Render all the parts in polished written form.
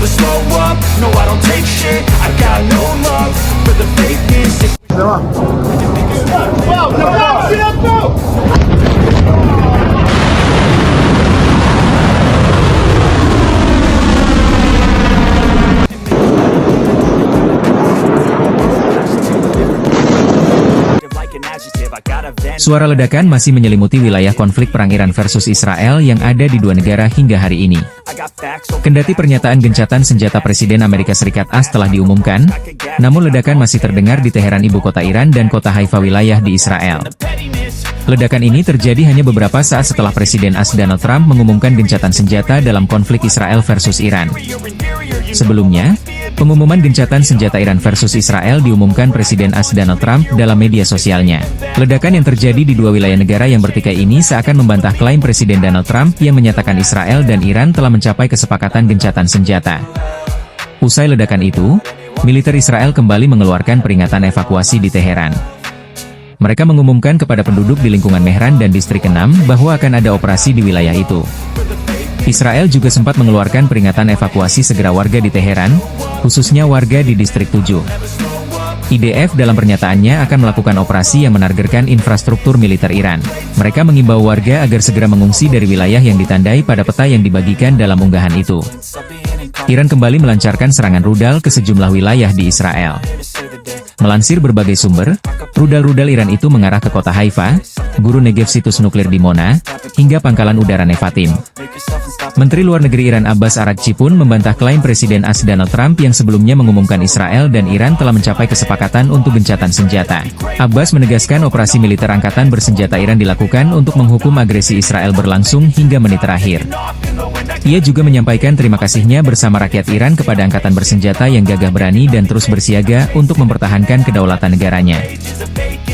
never slow up, no I don't take shit. I got no love for the fakeness. Suara ledakan masih menyelimuti wilayah konflik perang Iran versus Israel yang ada di dua negara hingga hari ini. Kendati pernyataan gencatan senjata Presiden Amerika Serikat AS telah diumumkan, namun ledakan masih terdengar di Teheran, ibu kota Iran, dan kota Haifa, wilayah di Israel. Ledakan ini terjadi hanya beberapa saat setelah Presiden AS Donald Trump mengumumkan gencatan senjata dalam konflik Israel versus Iran. Sebelumnya, pengumuman gencatan senjata Iran versus Israel diumumkan Presiden AS Donald Trump dalam media sosialnya. Ledakan yang terjadi di dua wilayah negara yang bertikai ini seakan membantah klaim Presiden Donald Trump yang menyatakan Israel dan Iran telah mencapai kesepakatan gencatan senjata. Usai ledakan itu, militer Israel kembali mengeluarkan peringatan evakuasi di Teheran. Mereka mengumumkan kepada penduduk di lingkungan Mehran dan Distrik 6 bahwa akan ada operasi di wilayah itu. Israel juga sempat mengeluarkan peringatan evakuasi segera warga di Teheran, khususnya warga di Distrik 7. IDF dalam pernyataannya akan melakukan operasi yang menargetkan infrastruktur militer Iran. Mereka mengimbau warga agar segera mengungsi dari wilayah yang ditandai pada peta yang dibagikan dalam unggahan itu. Iran kembali melancarkan serangan rudal ke sejumlah wilayah di Israel. Melansir berbagai sumber, rudal-rudal Iran itu mengarah ke kota Haifa, Guru Negev, situs nuklir Dimona, hingga pangkalan udara Nevatim. Menteri Luar Negeri Iran Abbas Araghchi pun membantah klaim Presiden AS Donald Trump yang sebelumnya mengumumkan Israel dan Iran telah mencapai kesepakatan untuk gencatan senjata. Abbas menegaskan operasi militer angkatan bersenjata Iran dilakukan untuk menghukum agresi Israel berlangsung hingga menit terakhir. Ia juga menyampaikan terima kasihnya bersama rakyat Iran kepada angkatan bersenjata yang gagah berani dan terus bersiaga untuk mempertahankan kedaulatan negaranya.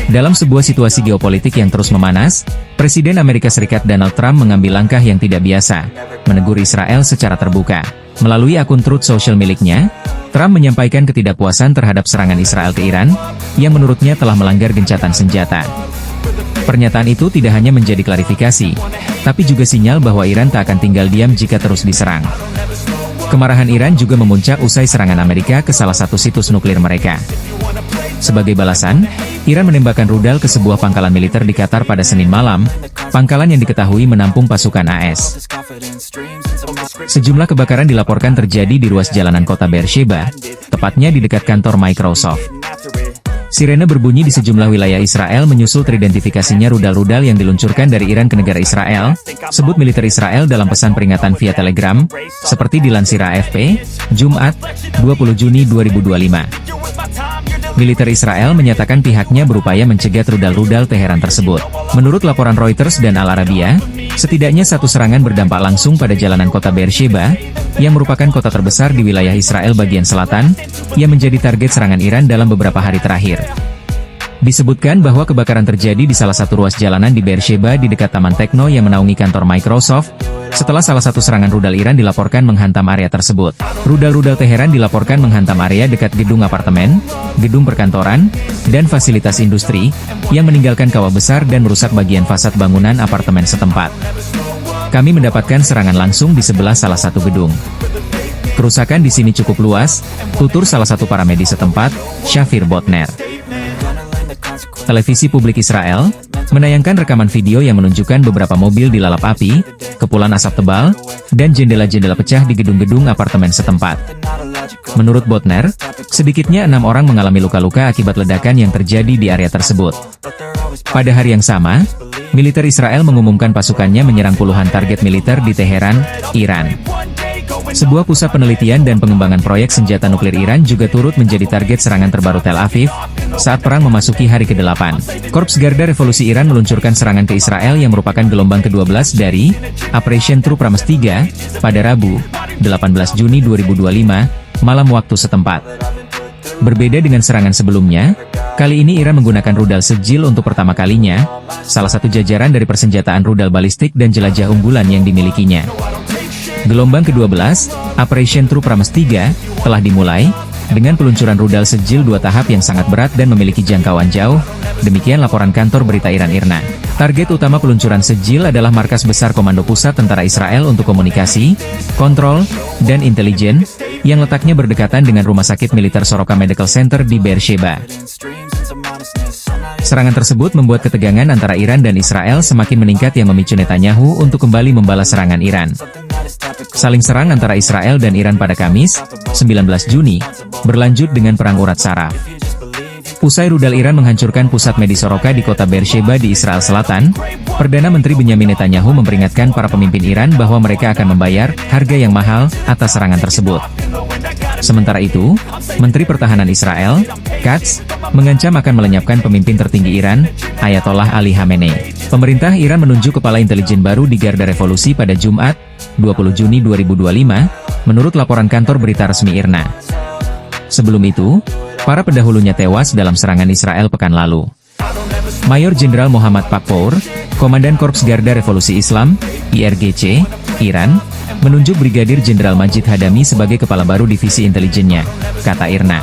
Dalam sebuah situasi geopolitik yang terus memanas, Presiden Amerika Serikat Donald Trump mengambil langkah yang tidak biasa, menegur Israel secara terbuka. Melalui akun Truth Social miliknya, Trump menyampaikan ketidakpuasan terhadap serangan Israel ke Iran, yang menurutnya telah melanggar gencatan senjata. Pernyataan itu tidak hanya menjadi klarifikasi, tapi juga sinyal bahwa Iran tak akan tinggal diam jika terus diserang. Kemarahan Iran juga memuncak usai serangan Amerika ke salah satu situs nuklir mereka. Sebagai balasan, Iran menembakkan rudal ke sebuah pangkalan militer di Qatar pada Senin malam, pangkalan yang diketahui menampung pasukan AS. Sejumlah kebakaran dilaporkan terjadi di ruas jalanan kota Beersheba, tepatnya di dekat kantor Microsoft. Sirene berbunyi di sejumlah wilayah Israel menyusul teridentifikasinya rudal-rudal yang diluncurkan dari Iran ke negara Israel, sebut militer Israel dalam pesan peringatan via Telegram, seperti dilansir AFP, Jumat, 20 Juni 2025. Militer Israel menyatakan pihaknya berupaya mencegat rudal-rudal Teheran tersebut. Menurut laporan Reuters dan Al Arabiya, setidaknya satu serangan berdampak langsung pada jalanan kota Beersheba, yang merupakan kota terbesar di wilayah Israel bagian selatan, yang menjadi target serangan Iran dalam beberapa hari terakhir. Disebutkan bahwa kebakaran terjadi di salah satu ruas jalanan di Beersheba di dekat Taman Tekno yang menaungi kantor Microsoft, setelah salah satu serangan rudal Iran dilaporkan menghantam area tersebut. Rudal-rudal Teheran dilaporkan menghantam area dekat gedung apartemen, gedung perkantoran, dan fasilitas industri, yang meninggalkan kawah besar dan merusak bagian fasad bangunan apartemen setempat. Kami mendapatkan serangan langsung di sebelah salah satu gedung. Kerusakan di sini cukup luas, tutur salah satu paramedis setempat, Shafir Botner. Televisi publik Israel menayangkan rekaman video yang menunjukkan beberapa mobil dilalap api, kepulan asap tebal, dan jendela-jendela pecah di gedung-gedung apartemen setempat. Menurut Botner, sedikitnya 6 orang mengalami luka-luka akibat ledakan yang terjadi di area tersebut. Pada hari yang sama, militer Israel mengumumkan pasukannya menyerang puluhan target militer di Teheran, Iran. Sebuah pusat penelitian dan pengembangan proyek senjata nuklir Iran juga turut menjadi target serangan terbaru Tel Aviv, saat perang memasuki hari ke-8. Korps Garda Revolusi Iran meluncurkan serangan ke Israel yang merupakan gelombang ke-12 dari Operation True Promise 3, pada Rabu, 18 Juni 2025, malam waktu setempat. Berbeda dengan serangan sebelumnya, kali ini Iran menggunakan rudal Sejil untuk pertama kalinya, salah satu jajaran dari persenjataan rudal balistik dan jelajah unggulan yang dimilikinya. Gelombang ke-12, Operation True Promise 3, telah dimulai, dengan peluncuran rudal Sejil 2 tahap yang sangat berat dan memiliki jangkauan jauh, demikian laporan kantor berita Iran IRNA. Target utama peluncuran Sejil adalah markas besar Komando Pusat Tentara Israel untuk komunikasi, kontrol, dan intelijen, yang letaknya berdekatan dengan Rumah Sakit Militer Soroka Medical Center di Beersheba. Serangan tersebut membuat ketegangan antara Iran dan Israel semakin meningkat yang memicu Netanyahu untuk kembali membalas serangan Iran. Saling serang antara Israel dan Iran pada Kamis, 19 Juni, berlanjut dengan perang urat saraf. Usai rudal Iran menghancurkan pusat medis Soroka di kota Beersheba di Israel Selatan, Perdana Menteri Benyamin Netanyahu memperingatkan para pemimpin Iran bahwa mereka akan membayar harga yang mahal atas serangan tersebut. Sementara itu, Menteri Pertahanan Israel, Katz, mengancam akan melenyapkan pemimpin tertinggi Iran, Ayatollah Ali Khamenei. Pemerintah Iran menunjuk kepala intelijen baru di Garda Revolusi pada Jumat, 20 Juni 2025, menurut laporan kantor berita resmi IRNA. Sebelum itu, para pendahulunya tewas dalam serangan Israel pekan lalu. Mayor Jenderal Muhammad Pakpour, Komandan Korps Garda Revolusi Islam, IRGC, Iran, menunjuk Brigadir Jenderal Majid Hadami sebagai kepala baru divisi intelijennya, kata IRNA.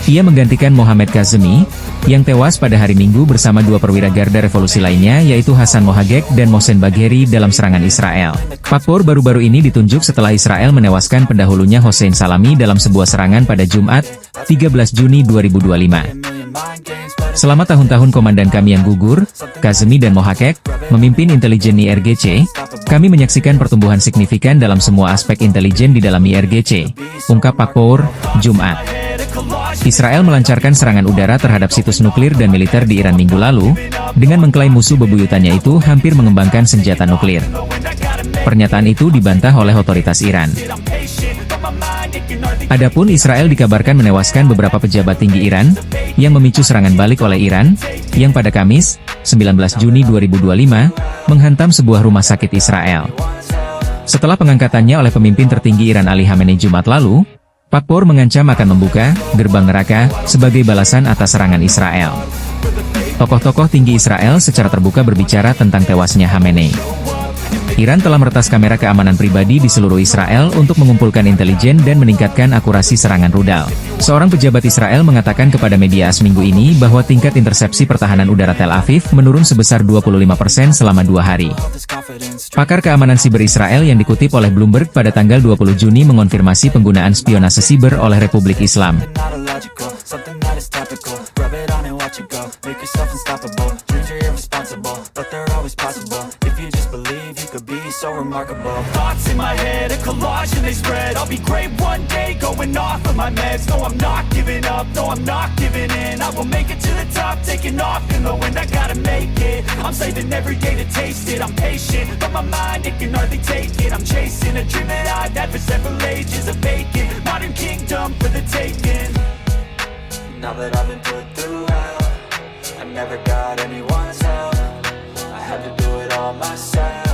Ia menggantikan Mohammad Kazemi, yang tewas pada hari Minggu bersama dua perwira Garda Revolusi lainnya yaitu Hasan Mohagek dan Mohsen Bagheri dalam serangan Israel. Pakpour baru-baru ini ditunjuk setelah Israel menewaskan pendahulunya Hossein Salami dalam sebuah serangan pada Jumat, 13 Juni 2025. Selama tahun-tahun komandan kami yang gugur, Kazemi dan Mohagek, memimpin intelijen IRGC, kami menyaksikan pertumbuhan signifikan dalam semua aspek intelijen di dalam IRGC, ungkap Pakpour, Jumat. Israel melancarkan serangan udara terhadap situs nuklir dan militer di Iran minggu lalu, dengan mengklaim musuh bebuyutannya itu hampir mengembangkan senjata nuklir. Pernyataan itu dibantah oleh otoritas Iran. Adapun Israel dikabarkan menewaskan beberapa pejabat tinggi Iran, yang memicu serangan balik oleh Iran, yang pada Kamis, 19 Juni 2025, menghantam sebuah rumah sakit Israel. Setelah pengangkatannya oleh pemimpin tertinggi Iran Ali Khamenei Jumat lalu, Pakpour mengancam akan membuka gerbang neraka sebagai balasan atas serangan Israel. Tokoh-tokoh tinggi Israel secara terbuka berbicara tentang tewasnya Khamenei. Iran telah meretas kamera keamanan pribadi di seluruh Israel untuk mengumpulkan intelijen dan meningkatkan akurasi serangan rudal. Seorang pejabat Israel mengatakan kepada media AS minggu ini bahwa tingkat intersepsi pertahanan udara Tel Aviv menurun sebesar 25% selama 2 hari. Pakar keamanan siber Israel yang dikutip oleh Bloomberg pada tanggal 20 Juni mengonfirmasi penggunaan spionase siber oleh Republik Islam. So remarkable. Thoughts in my head, a collage and they spread. I'll be great one day, going off of my meds. No, I'm not giving up, no, I'm not giving in. I will make it to the top, taking off in the wind. I gotta make it, I'm saving every day to taste it. I'm patient, but my mind, it can hardly take it. I'm chasing a dream that I've had for several ages. A vacant, modern kingdom for the taking. Now that I've been put through hell, I never got anyone's help. I had to do it all myself.